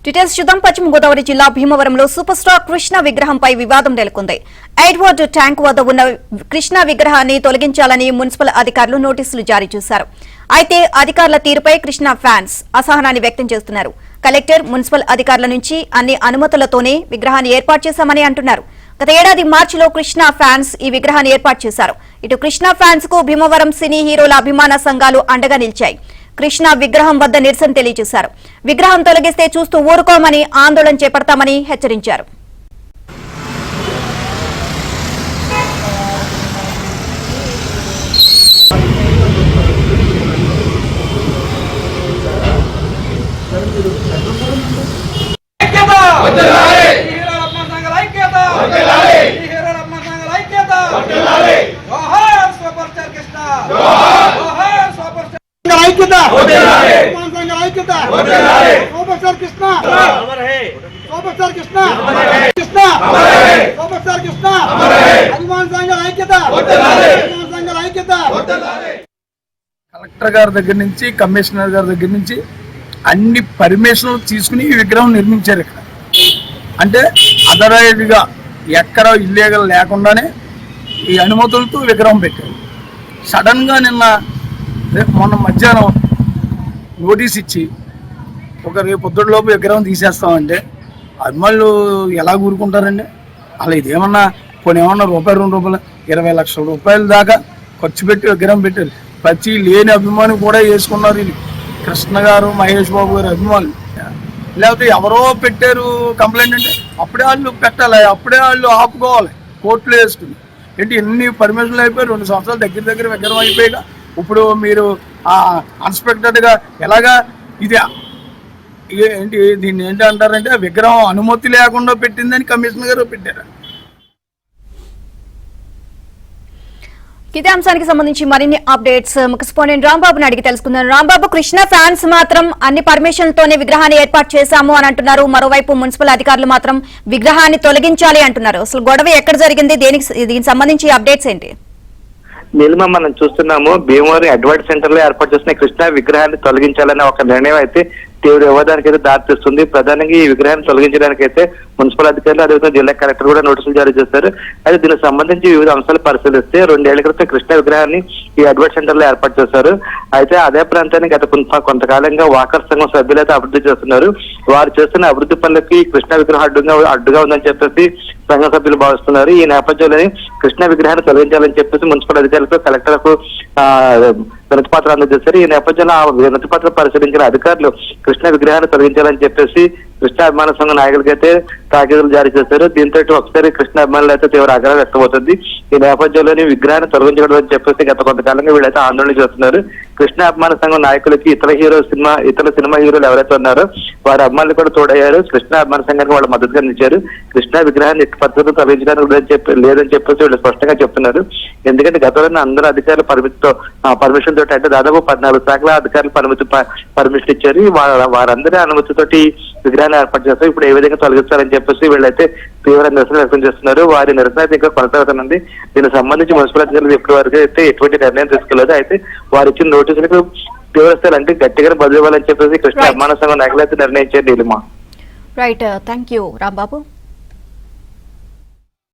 Details చూద్దాం. పశ్చిమ గోదావరి జిల్లా భీమవరంలో సూపర్ స్టార్ కృష్ణ విగ్రహంపై వివాదం నెలకొంది. ఎడ్వర్డ్ ట్యాంక్ వద్ద ఉన్న కృష్ణ విగ్రహాన్ని తొలగించాలని మున్సిపల్ అధికారులు నోటీసులు జారీ చేశారు. అయితే అధికారుల తీరుపై కృష్ణ ఫ్యాన్స్ అసహనాన్ని వ్యక్తం చేస్తున్నారు. కలెక్టర్, మున్సిపల్ అధికారుల నుంచి అన్ని అనుమతులతోనే విగ్రహాన్ని ఏర్పాటు చేశామని అంటున్నారు. గత ఏడాది మార్చిలో కృష్ణ ఫ్యాన్స్ ఈ విగ్రహాన్ని ఏర్పాటు చేశారు. ఇటు కృష్ణ ఫ్యాన్స్ కు భీమవరం సినీ హీరోల అభిమాన సంఘాలు అండగా నిలిచాయి. కృష్ణ విగ్రహం వద్ద నిరసన తెలియజేశారు. విగ్రహం తొలగిస్తే చూస్తూ ఊరుకోమని ఆందోళన చేపడతామని హెచ్చరించారు. కలెక్టర్ గారి దగ్గర నుంచి, కమిషనర్ గారి దగ్గర నుంచి అన్ని పర్మిషన్లు తీసుకుని ఈ విగ్రహం నిర్మించారు. ఇక్కడ అంటే అథరైజ్డ్గా ఎక్కడ ఇల్లీగల్ లేకుండానే ఈ అనుమతులతో విగ్రహం పెట్టారు. సడన్గా మొన్న మధ్యాహ్నం నోటీస్ ఇచ్చి రేపు పొద్దులోపు విగ్రహం తీసేస్తామంటే అభిమానులు ఎలా కూరుకుంటారండి? అలా ఇదేమన్నా ఏమన్నా రూపాయలు, 2 రూపాయలు, 20 లక్షల రూపాయల దాకా ఖర్చు పెట్టి విగ్రహం పెట్టారు. ప్రతి లేని అభిమాని కూడా వేసుకున్నారు. ఇది కృష్ణ గారు, మహేష్ బాబు గారు అభిమానులు. లేకపోతే ఎవరో పెట్టారు కంప్లైంట్ అంటే అప్పుడే వాళ్ళు పెట్టాలి, అప్పుడే వాళ్ళు ఆపుకోవాలి, కోర్టులో వేసుకుని. ఏంటి ఎన్ని పర్మిషన్లు అయిపోయి 2 సంవత్సరాలు దగ్గర విగ్రహం అయిపోయాక ఇప్పుడు మీరు అన్ఎక్స్పెక్టెడ్గా ఎలాగా ఇది ఏంటి దీన్ని ఏంటి అంటారంటే విగ్రహం అనుమతి లేకుండా పెట్టిందని కమిషనర్ గారు పెట్టారు. ఇదే అంశానికి సంబంధించి మరిన్ని అప్డేట్స్ కరెస్పాండెంట్ రాంబాబుని అడిగి తెలుసుకుందాం. రాంబాబు, కృష్ణ ఫ్యాన్స్ మాత్రం అన్ని పర్మిషన్లతోనే విగ్రహాన్ని ఏర్పాటు చేశాము అని అంటున్నారు. మరోవైపు మున్సిపల్ అధికారులు మాత్రం విగ్రహాన్ని తొలగించాలి అంటున్నారు. అసలు గొడవ ఎక్కడ జరిగింది? దీనికి సంబంధించి అప్డేట్స్ ఏంటి? నీలిమ, మనం చూస్తున్నాము భీమవరం ఎడ్వర్డ్ సెంటర్ లో ఏర్పాటు చేసిన కృష్ణ విగ్రహాన్ని తొలగించాలనే ఒక నిర్ణయం అయితే తీవ్ర వివాదానికి అయితే దారితీస్తుంది. ప్రధానంగా ఈ విగ్రహాన్ని తొలగించడానికి అయితే మున్సిపల్ అధికారులు, అదేవిధంగా జిల్లా కలెక్టర్ కూడా నోటీసులు జారీ చేశారు. అయితే దీనికి సంబంధించి వివిధ అంశాలు పరిశీలిస్తే 2 ఏళ్ల క్రితం కృష్ణ విగ్రహాన్ని ఈ ఎడ్వర్డ్ సెంటర్ లో ఏర్పాటు చేశారు. అయితే అదే ప్రాంతాన్ని గత కొంతకాలంగా వాకర్ సంఘం సభ్యులు అయితే అభివృద్ధి చేస్తున్నారు. వారు చేస్తున్న అభివృద్ధి పనులకి కృష్ణ విగ్రహం అడ్డుగా ఉందని చెప్పేసి సంఘ సభ్యులు భావిస్తున్నారు. ఈ నేపథ్యంలోనే కృష్ణ విగ్రహాన్ని తొలగించాలని చెప్పేసి మున్సిపల్ అధికారులకు, కలెక్టర్లకు వినతి పత్రం అందజేశారు. ఈ నేపథ్యంలో ఆ వినతి పత్రం పరిశీలించిన అధికారులు కృష్ణ విగ్రహాన్ని తొలగించాలని చెప్పేసి కృష్ణ అభిమాన సంఘ నాయకులకైతే తాకీదులు జారీ చేశారు. దీంతో ఒకసారి కృష్ణ అభిమానులు అయితే తీవ్ర ఆగ్రహం వ్యక్తమవుతుంది. ఈ నేపథ్యంలోనే విగ్రహాన్ని తొలగించడం అని చెప్పేసి గత కొంతకాలంగా వీళ్ళైతే ఆందోళన చేస్తున్నారు. కృష్ణ అభిమాన సంఘం నాయకులకి ఇతర సినిమా హీరోలు ఎవరైతే ఉన్నారో వారి అభిమానులు కూడా తోడయ్యారు. కృష్ణ అభిమాన సంఘానికి వాళ్ళు మద్దతుగా నిలిచారు. కృష్ణ విగ్రహాన్ని ఎట్టి పద్ధతిలో తొలగించడానికి లేదని చెప్పేసి వీళ్ళు స్పష్టంగా చెప్తున్నారు. ఎందుకంటే గతంలో అందరూ అధికారులు పర్మిషన్ తోటి అంటే దాదాపు 14 శాఖల అధికారులు పర్మిషన్ ఇచ్చారు. వారందరి అనుమతితోటి విగ్రహాన్ని ఏర్పాటు చేస్తారు. ఇప్పుడు ఏ విధంగా తొలగిస్తారని చెప్పేసి వీళ్ళైతే తీవ్ర నిరసన వ్యక్తం చేస్తున్నారు. వారి నిరసన అయితే ఇంకా కొనసాగుతున్నది. దీనికి సంబంధించి మున్సిపల్ అధికారులు ఇప్పటి వరకు అయితే ఎటువంటి నిర్ణయం తీసుకోలేదు. అయితే వారు ఇచ్చిన నోటీసులకు తీవ్రస్థాయిలో అంటే గట్టిగా బదులు ఇవ్వాలని చెప్పేసి కృష్ణ అభిమాన సంఘం నాయకులు అయితే నిర్ణయించారు. Neelima. Right, thank you Rambabu.